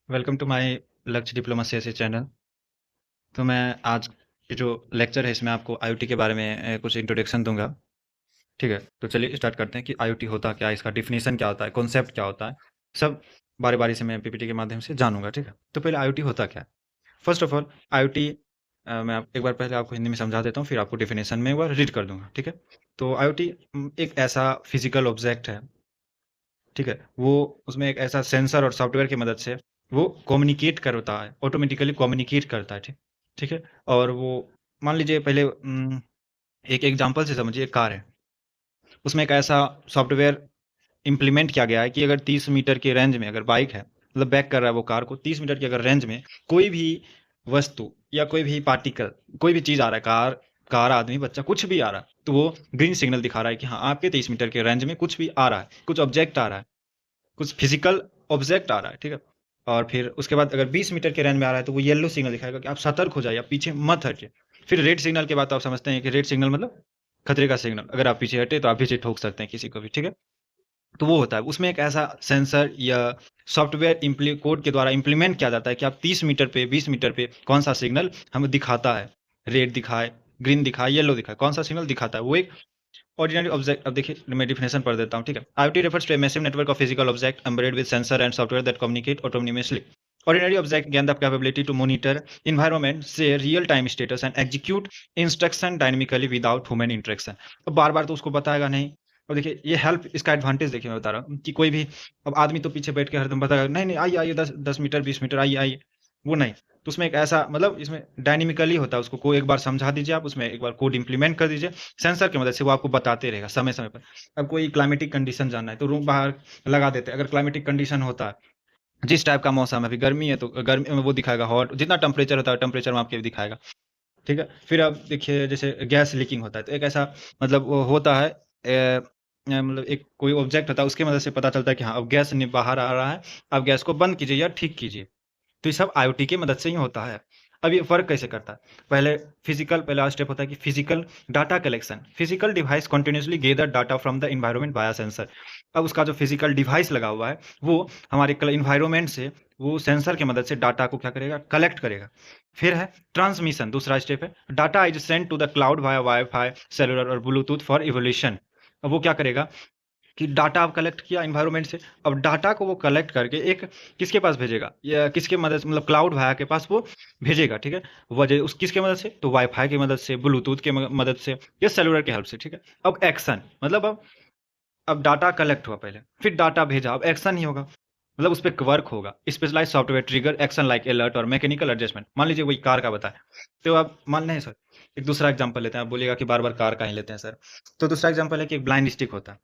Welcome to my लक्ष्य diploma CSC channel. तो मैं आज ये जो लेक्चर है इसमें आपको आईओटी के बारे में कुछ इंट्रोडक्शन दूंगा। ठीक है, तो चलिए स्टार्ट करते हैं कि आईओटी होता क्या है, इसका डिफिनीशन क्या होता है, कॉन्सेप्ट क्या होता है, सब बारी बारी से मैं पीपीटी के माध्यम से जानूंगा। ठीक है, तो पहले आईओटी होता क्या है। फर्स्ट ऑफ ऑल आईओटी मैं एक बार पहले आपको हिंदी में समझा देता हूँ, फिर आपको डिफिनेशन में एक बार रीड कर दूंगा। ठीक है, तो आईओटी एक ऐसा फिजिकल ऑब्जेक्ट है। ठीक है, वो उसमें एक ऐसा सेंसर और सॉफ्टवेयर की मदद से वो कम्युनिकेट करता है, ऑटोमेटिकली कम्युनिकेट करता है। ठीक ठीक है, और वो मान लीजिए पहले एक एग्जांपल से समझिए, कार है, उसमें एक ऐसा सॉफ्टवेयर इम्प्लीमेंट किया गया है कि अगर 30 मीटर के रेंज में अगर बाइक है, मतलब बैक कर रहा है वो कार को 30 मीटर की अगर रेंज में कोई भी वस्तु या कोई भी पार्टिकल, कोई भी चीज आ रहा है, कार कार आदमी बच्चा कुछ भी आ रहा है, तो वो ग्रीन सिग्नल दिखा रहा है कि हाँ आपके 30 मीटर के रेंज में कुछ भी आ रहा है, कुछ ऑब्जेक्ट आ रहा है, कुछ फिजिकल ऑब्जेक्ट आ रहा है। ठीक है, और फिर उसके बाद अगर 20 मीटर के रेंज में आ रहा है तो वो येलो सिग्नल दिखाएगा कि आप सतर्क हो जाइए, आप पीछे मत हटिए। फिर रेड सिग्नल के बाद तो आप समझते हैं कि रेड सिग्नल मतलब खतरे का सिग्नल, अगर आप पीछे हटे तो आप पीछे ठोक सकते हैं किसी को भी। ठीक है, तो वो होता है, उसमें एक ऐसा सेंसर या सॉफ्टवेयर कोड के द्वारा इम्प्लीमेंट किया जाता है कि आप 30 मीटर पे 20 मीटर पे कौन सा सिग्नल हमें दिखाता है, रेड दिखाए, ग्रीन दिखाए, येलो दिखाए, कौन सा सिग्नल दिखाता है, वो एक ऑर्डिनरी ऑब्जेक्ट। अब देखिए मैं डिफिनेशन पढ़ देता हूँ। ठीक है, IoT refers to a massive network of physical objects embedded with sensor and software that communicate autonomously. Ordinary object gain the capability to monitor environment, share real-time status and execute instruction dynamically without human interaction. अब बार बार तो उसको बताएगा नहीं। अब देखिए ये help, इसका advantage देखिए मैं बता रहा हूँ कि कोई भी अब आदमी तो पीछे बैठ के हरदम बताएगा नहीं नहीं आइए आइए 10 मीटर 20 मीटर आइए आइए, वो नहीं। तो उसमें एक ऐसा मतलब इसमें डायनेमिकली होता है, उसको कोई एक बार समझा दीजिए, आप उसमें एक बार कोड इंप्लीमेंट कर दीजिए, सेंसर की मदद से वो आपको बताते रहेगा समय समय पर। अब कोई क्लाइमेटिक कंडीशन जानना है तो रूम बाहर लगा देते हैं, अगर क्लाइमेटिक कंडीशन होता है, जिस टाइप का मौसम है, अभी गर्मी है तो गर्मी में वो दिखाएगा, हॉट जितना टेम्परेचर होता है टेम्परेचर में आपके दिखाएगा। ठीक है, फिर अब देखिए जैसे गैस लीकिंग होता है तो एक ऐसा मतलब वो होता है, मतलब एक कोई ऑब्जेक्ट होता है, उसकी मदद से पता चलता है कि हाँ अब गैस बाहर आ रहा है, अब गैस को बंद कीजिए या ठीक कीजिए। तो ये सब आईओटी की मदद से ही होता है। अब ये फ़र्क कैसे करता है, पहले फिजिकल, पहला स्टेप होता है कि physical data collection, physical device continuously gather data from the environment via sensor. अब उसका जो फिजिकल डिवाइस लगा हुआ है वो हमारे इन्वायरमेंट से वो सेंसर की मदद से डाटा को क्या करेगा, कलेक्ट करेगा। फिर है ट्रांसमिशन, दूसरा स्टेप है data is send to the cloud via wifi, cellular और ब्लूटूथ फॉर इवोल्यूशन। अब वो क्या करेगा कि डाटा आप कलेक्ट किया इन्वायरमेंट से, अब डाटा को वो कलेक्ट करके एक किसके पास भेजेगा, या किसके मदद से, मतलब क्लाउड वाया के पास वो भेजेगा। ठीक है, वजह उस किसके मदद से, तो वाईफाई की मदद से, ब्लूटूथ के मदद से या सेलुलर की हेल्प से। ठीक है, अब एक्शन मतलब अब डाटा कलेक्ट हुआ पहले, फिर डाटा भेजा, अब एक्शन ही होगा, मतलब उस पर वर्क होगा। Specialize software trigger action like alert और मैकेनिकल एडजस्टमेंट। मान लीजिए वही कार का बताए, तो अब मान नहीं सर, एक दूसरा एग्जाम्पल लेते हैं, आप बोलिएगा कि बार बार कार का ही लेते हैं सर, तो दूसरा एग्जाम्पल है कि एक ब्लाइंड स्टिक होता है।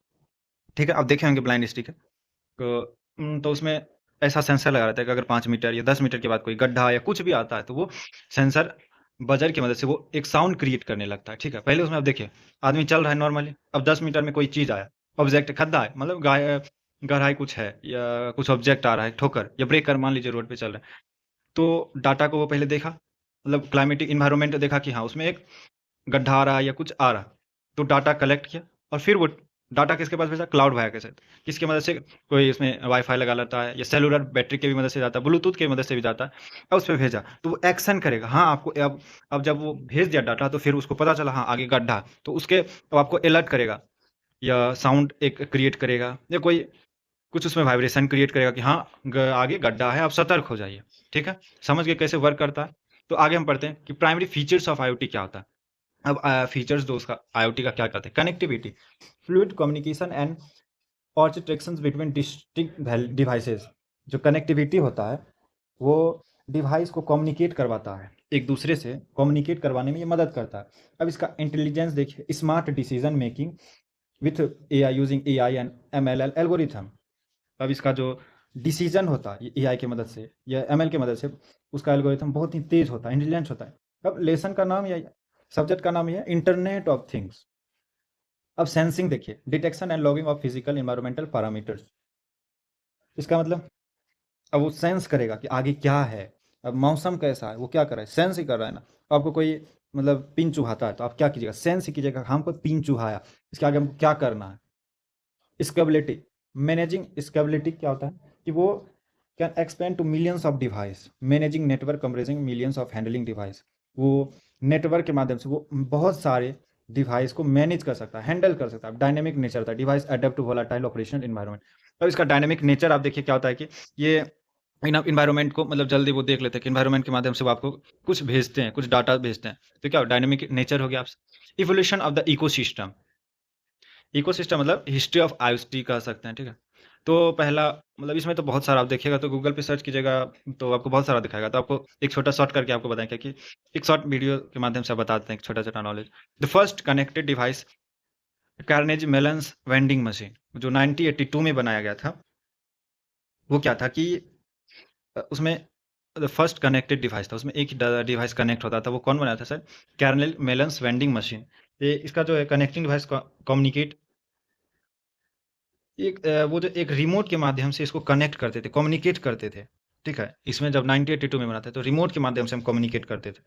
ठीक है, आप देखे होंगे ब्लाइंड स्टिक है, तो उसमें ऐसा सेंसर लगा रहता है कि अगर 5 मीटर या 10 मीटर के बाद कोई गड्ढा या कुछ भी आता है तो वो सेंसर बजर की मदद से वो एक साउंड क्रिएट करने लगता है। ठीक है, पहले उसमें आप देखिए आदमी चल रहा है नॉर्मली, अब 10 मीटर में कोई चीज़ आया, ऑब्जेक्ट खड्डा है, मतलब गहराई कुछ है या कुछ ऑब्जेक्ट आ रहा है, ठोकर या ब्रेकर मान लीजिए रोड पे चल रहा है, तो डाटा को वो पहले देखा, मतलब क्लाइमेटिक इन्वायरमेंट देखा कि हाँ उसमें एक गड्ढा आ रहा है या कुछ आ रहा है, तो डाटा कलेक्ट किया और फिर वो डाटा किसके पास भेजा, क्लाउड वाया के साथ, किसकी मदद से, कोई इसमें वाईफाई लगा लेता है या सेलुलर बैटरी की भी मदद से जाता है, ब्लूटूथ की मदद से भी जाता है, अब उस पर भेजा तो वो एक्शन करेगा। हाँ आपको अब जब वो भेज दिया डाटा तो फिर उसको पता चला हाँ आगे गड्ढा, तो उसके अब आपको अलर्ट करेगा या साउंड एक क्रिएट करेगा या कोई कुछ उसमें वाइब्रेशन क्रिएट करेगा कि हाँ आगे गड्ढा है, आप सतर्क हो जाइए। ठीक है, समझ गए कैसे वर्क करता है। तो आगे हम पढ़ते हैं कि प्राइमरी फीचर्स ऑफ आईओटी क्या होता है। अब फीचर्स दो उसका आईओटी का क्या करते हैं, connectivity, fluid communication and orchestration between distinct devices. जो कनेक्टिविटी होता है वो डिवाइस को कम्युनिकेट करवाता है, एक दूसरे से कम्युनिकेट करवाने में ये मदद करता है। अब इसका इंटेलिजेंस देखिए, smart decision making with AI, using AI and ML algorithm. अब इसका जो डिसीजन होता है एआई की मदद से या एमएल की मदद से, उसका एल्गोरिथम बहुत ही तेज होता है, इंटेलिजेंट होता है। अब लेसन का नाम या सब्जेक्ट का नाम ये है इंटरनेट ऑफ थिंग्स। अब सेंसिंग देखिए, detection and logging off physical environmental parameters. इसका मतलब अब वो सेंस करेगा कि आगे क्या है, अब मौसम कैसा है, वो क्या कर रहा है, सेंस ही कर रहा है ना। अब आपको कोई मतलब पिन चुहाता है तो आप क्या कीजिएगा, सेंस ही कीजिएगा, हमको पिन चुहाया, इसके आगे हमको क्या करना है। स्केबिलिटी, मैनेजिंग स्केबिलिटी क्या होता है कि वो can expand to millions of device managing network compressing millions of handling device. वो नेटवर्क के माध्यम से वो बहुत सारे डिवाइस को मैनेज कर सकता है, हैंडल कर सकता है। डायनेमिक नेचर होता है, device adept to volatile operational environment. अब इसका डायनेमिक नेचर आप देखिए क्या होता है कि ये इन्वायरमेंट को मतलब जल्दी वो देख लेते हैं कि इन्वायरमेंट के माध्यम से वो आपको कुछ भेजते हैं, कुछ डाटा भेजते हैं। तो क्या डायनेमिक नेचर हो गया। आप evolution of the ecosystem. Ecosystem मतलब हिस्ट्री ऑफ आईओटी कह सकते हैं, ठीक है। तो पहला मतलब इसमें तो बहुत सारा आप देखिएगा, तो गूगल पे सर्च कीजिएगा तो आपको बहुत सारा दिखाएगा। तो आपको एक छोटा शॉर्ट करके आपको बताएंगे कि एक शॉर्ट वीडियो के माध्यम से आप बताते हैं छोटा छोटा knowledge. The first connected device Carnegie melons vending machine जो 1982 में बनाया गया था। वो क्या था कि उसमें फर्स्ट कनेक्टेड डिवाइस था, उसमें एक डिवाइस कनेक्ट होता था। वो कौन बनाया था sir? Cornell melons vending machine. ये इसका जो है कनेक्टिंग डिवाइस कम्युनिकेट वो जो एक रिमोट के माध्यम से इसको कनेक्ट करते थे, कम्युनिकेट करते थे, ठीक है। इसमें जब 1982 में बना था तो रिमोट के माध्यम से हम कम्युनिकेट करते थे।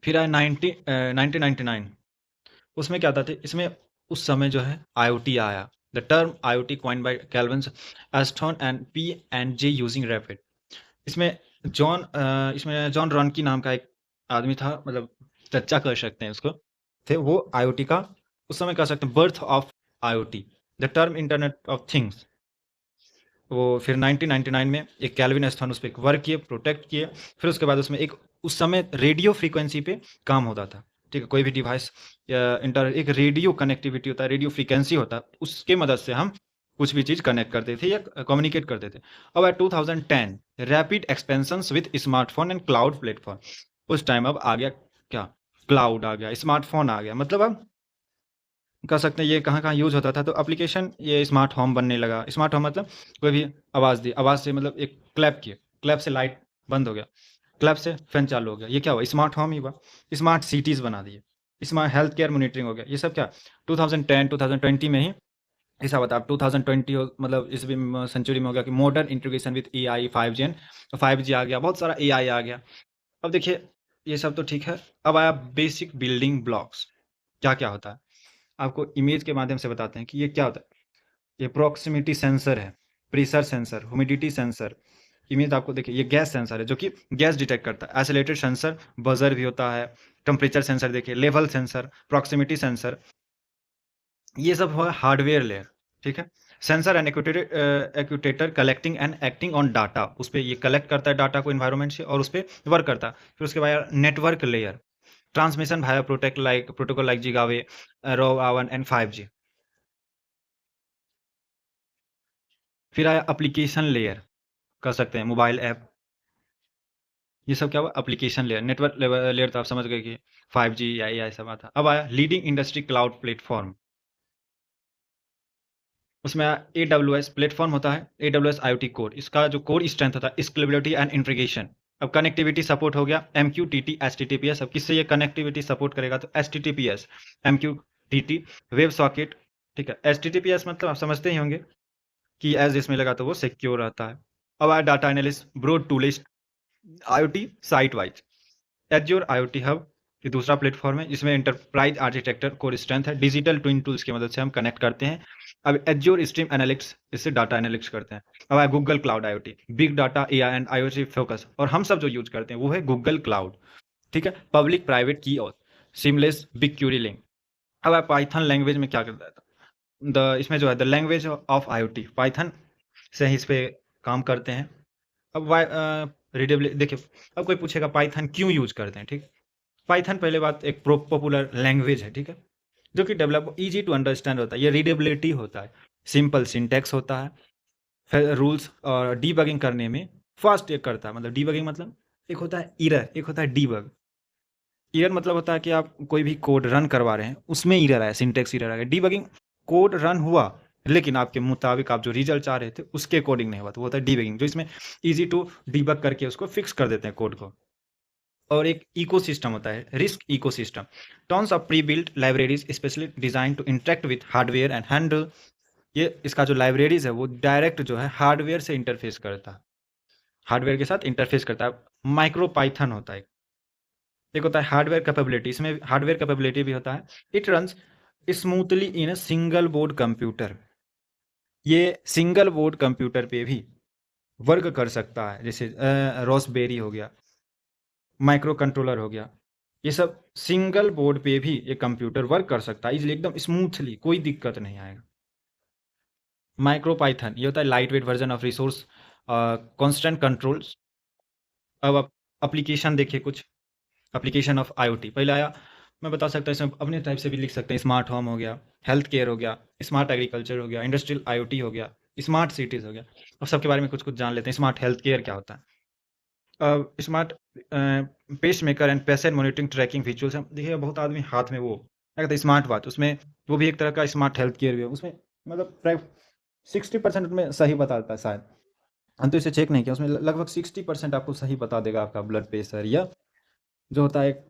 फिर आया 1999, उसमें क्या था इसमें उस समय जो है IoT आया। The term IoT coined by Calvin Aston and P&G using rapid. इसमें जॉन रॉनकी नाम का एक आदमी था, मतलब चर्चा कर सकते हैं उसको, थे वो IoT का उस समय कह सकते हैं birth of IoT, the term internet of things. वो फिर 1999 में एक कैल्विन एस्टन उस पर वर्क किए, प्रोटेक्ट किए। फिर उसके बाद उसमें एक उस समय रेडियो फ्रीक्वेंसी पे काम होता था, ठीक है। कोई भी डिवाइस या एक रेडियो कनेक्टिविटी होता है, रेडियो फ्रीक्वेंसी होता है, उसके मदद से हम कुछ भी चीज़ कनेक्ट करते थे या कम्युनिकेट करते थे। अब 2010 rapid expansion with smartphone and cloud platform. उस टाइम अब आ गया क्या? क्लाउड आ गया, स्मार्टफोन आ गया। मतलब अब कह सकते हैं ये कहाँ कहाँ यूज होता था। तो एप्लीकेशन ये स्मार्ट होम बनने लगा। स्मार्ट होम मतलब कोई भी आवाज़ दी, आवाज़ से मतलब एक क्लैप किए, क्लैप से लाइट बंद हो गया, क्लैप से फैन चालू हो गया। ये क्या हुआ? स्मार्ट होम ही हुआ। स्मार्ट सिटीज़ बना दिए, स्मार्ट हेल्थ केयर मॉनिटरिंग हो गया। ये सब क्या 2010 2020 में ही ऐसा बता। अब 2020 मतलब इस सेंचुरी में हो गया कि modern integration with AI 5G and 5G आ गया, बहुत सारा AI आ गया। अब देखिए ये सब तो ठीक है। अब आया बेसिक बिल्डिंग ब्लॉक्स। क्या क्या होता है आपको इमेज के माध्यम से बताते हैं कि ये क्या होता है। ये प्रॉक्सिमिटी सेंसर है, pressure sensor, humidity sensor. Image आपको देखिए ये गैस सेंसर है जो कि गैस डिटेक्ट करता है। आइसोलेटेड सेंसर, बजर भी होता है। टेम्परेचर सेंसर देखिए, लेवल सेंसर, प्रॉक्सिमिटी सेंसर। ये सब होगा हार्डवेयर लेयर, ठीक है। Sensor and actuator collecting and acting on data. उस पर ये कलेक्ट करता है डाटा को इन्वायरमेंट से और उस पर वर्क करता है। फिर उसके बाद नेटवर्क लेयर, ट्रांसमिशन भाया protocol like Zigbee, LoRaWAN and 5G। फिर आया एप्लीकेशन लेयर, कर सकते हैं मोबाइल ऐप। ये सब क्या हुआ? Application layer. नेटवर्क लेयर तो आप समझ गए कि 5G या AI सब आता। अब आया लीडिंग इंडस्ट्री क्लाउड प्लेटफॉर्म। उसमें AWS प्लेटफॉर्म होता है, AWS IoT कोर। इसका जो कोर स्ट्रेंथ होता है स्केलेबिलिटी एंड इंटीग्रेशन। अब कनेक्टिविटी सपोर्ट हो गया MQTT HTTPS। अब किससे ये कनेक्टिविटी सपोर्ट करेगा? तो HTTPS, MQTT, वेब सॉकेट, ठीक है। HTTPS मतलब आप समझते ही होंगे कि एज इसमें लगा तो वो सिक्योर रहता है। अब आया डाटा एनालिस्ट ब्रॉड टूलिस्ट IoT site wise. Azure IoT hub ये दूसरा प्लेटफॉर्म है जिसमें एंटरप्राइज आर्किटेक्चर कोर स्ट्रेंथ है। डिजिटल ट्विन टूल्स की मदद से हम कनेक्ट करते हैं। अब एज्योर स्ट्रीम एनालिटिक्स, इससे डाटा एनालिटिक्स करते हैं। अब है Google cloud IoT, big data AI and IoT focus. और हम सब जो यूज करते हैं वो है गूगल क्लाउड, ठीक है। पब्लिक प्राइवेट की और सिमलेस बिग क्यूरी लिंक। अब है पाइथन लैंग्वेज में क्या करता है इसमें जो है the language of IoT, Python से ही इस पे काम करते हैं। अब रीडेबल देखिए, अब कोई पूछेगा पाइथन क्यों यूज करते हैं, ठीक। पाइथन पहले बात एक पॉपुलर लैंग्वेज है, ठीक है, जो कि डेवलप इजी टू अंडरस्टैंड होता है। ये रीडेबिलिटी होता है, सिंपल सिंटैक्स होता है, फिर रूल्स और डीबगिंग करने में फास्ट एक करता है। मतलब डीबगिंग मतलब एक होता है एरर, एक होता है डीबग। एरर मतलब होता है कि आप कोई भी कोड रन करवा रहे हैं उसमें एरर आया, सिंटैक्स एरर आ गया। डीबगिंग कोड रन हुआ लेकिन आपके मुताबिक आप जो रिजल्ट चाह रहे थे उसके अकॉर्डिंग नहीं हुआ, तो वो होता है डीबगिंग, जो इसमें इजी टू डीबग करके उसको फिक्स कर देते हैं कोड को। और एक इकोसिस्टम होता है, RISC ecosystem. Tons of pre built libraries specially designed to interact with hardware and handle. ये इसका जो लाइब्रेरीज है वो डायरेक्ट जो है हार्डवेयर से इंटरफेस करता है, हार्डवेयर के साथ इंटरफेस करता है। माइक्रो पाइथन होता है। एक होता है हार्डवेयर कैपेबिलिटी, इसमें हार्डवेयर कैपेबिलिटी भी होता है। It runs smoothly in a single board computer. ये सिंगल बोर्ड कंप्यूटर पे भी वर्क कर सकता है, जैसे रास्पबेरी हो गया, माइक्रो कंट्रोलर हो गया, ये सब सिंगल बोर्ड पे भी ये कंप्यूटर वर्क कर सकता है इजीली, एकदम स्मूथली, कोई दिक्कत नहीं आएगा। माइक्रो पाइथन ये होता है light weight version of resource constant controls. अब आप एप्लीकेशन देखिए, कुछ एप्लीकेशन ऑफ आईओटी पहले आया, मैं बता सकता हूँ इसमें अपने टाइप से भी लिख सकते हैं। स्मार्ट होम हो गया, हेल्थ केयर हो गया, स्मार्ट एग्रीकल्चर हो गया, इंडस्ट्रियल आईओटी हो गया, स्मार्ट सिटीज़ हो गया। अब सबके बारे में कुछ कुछ जान लेते हैं। स्मार्ट हेल्थ केयर क्या होता है? Smart pacemaker and patient monitoring tracking features हैं। देखिए बहुत आदमी हाथ में वो क्या कहते हैं स्मार्ट वॉच, उसमें वो भी एक तरह का स्मार्ट हेल्थ केयर भी है उसमें, मतलब 60% उसमें सही बताता है शायद। हम तो इसे चेक नहीं किया, उसमें लगभग 60% आपको सही बता देगा आपका ब्लड प्रेशर या जो होता है।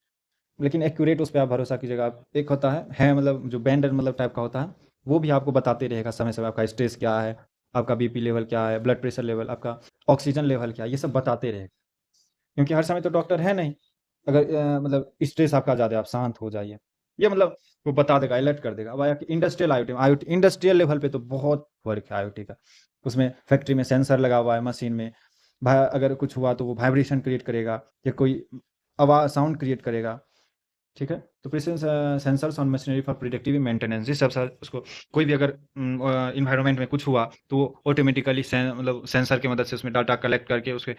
लेकिन एक्यूरेट उस पे आप भरोसा कीजिएगा। आप एक होता है मतलब जो बैंडर मतलब टाइप का होता है, वो भी आपको बताते रहेगा समय समय आपका स्ट्रेस क्या है, आपका बीपी लेवल क्या है, ब्लड प्रेशर लेवल, आपका ऑक्सीजन लेवल क्या है, ये सब बताते रहेगा। क्योंकि हर समय तो डॉक्टर है नहीं, अगर मतलब स्ट्रेस आपका ज़्यादा है, आप शांत हो जाइए, ये मतलब वो बता देगा, अलर्ट कर देगा। अब इंडस्ट्रियल आईओटी इंडस्ट्रियल लेवल पे तो बहुत वर्क है आईओटी का। उसमें फैक्ट्री में सेंसर लगा हुआ है, मशीन में अगर कुछ हुआ तो वो वाइब्रेशन क्रिएट करेगा या कोई आवाज़ साउंड क्रिएट करेगा। ठीक है, तो presence sensors on machinery for predictive maintenance, जिस सब उसको कोई भी अगर इन्वायरमेंट में कुछ हुआ तो वो ऑटोमेटिकली मतलब सेंसर की मदद से उसमें डाटा कलेक्ट करके उसके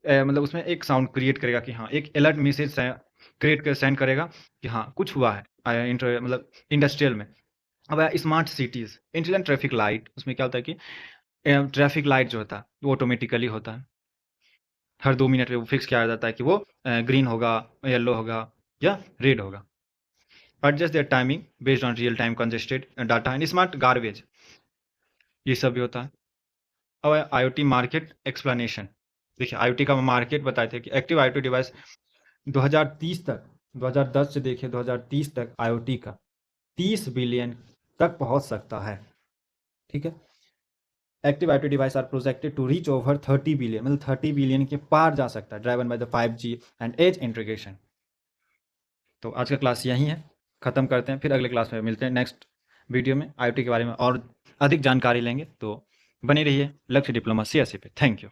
मतलब उसमें एक साउंड क्रिएट करेगा कि हाँ, एक अलर्ट मैसेज क्रिएट कर सेंड करेगा कि हाँ कुछ हुआ है मतलब इंडस्ट्रियल में। अब smart cities, intelligent traffic light, उसमें क्या होता है कि ट्रैफिक लाइट जो होता है वो ऑटोमेटिकली होता है, हर 2 मिनट में वो फिक्स किया जाता है कि वो ग्रीन होगा, येलो होगा या रेड होगा। Adjust there timing based on real time congested data and smart garbage, ये सब भी होता है। अब आईओटी मार्केट एक्सप्लेनेशन, देखिए आईओटी का मार्केट बताए थे कि एक्टिव आईओटी डिवाइस 2030 तक, 2010 से देखिए 2030 तक आईओटी का 30 बिलियन तक पहुंच सकता है। ठीक है, active IoT device are projected to reach over 30 billion, मतलब 30 बिलियन के पार जा सकता है, driven by the 5G and edge integration. तो आज का क्लास यहीं है, ख़त्म करते हैं, फिर अगले क्लास में मिलते हैं नेक्स्ट वीडियो में आईओटी के बारे में और अधिक जानकारी लेंगे। तो बने रहिए लक्ष्य डिप्लोमा CSE पे। Thank you.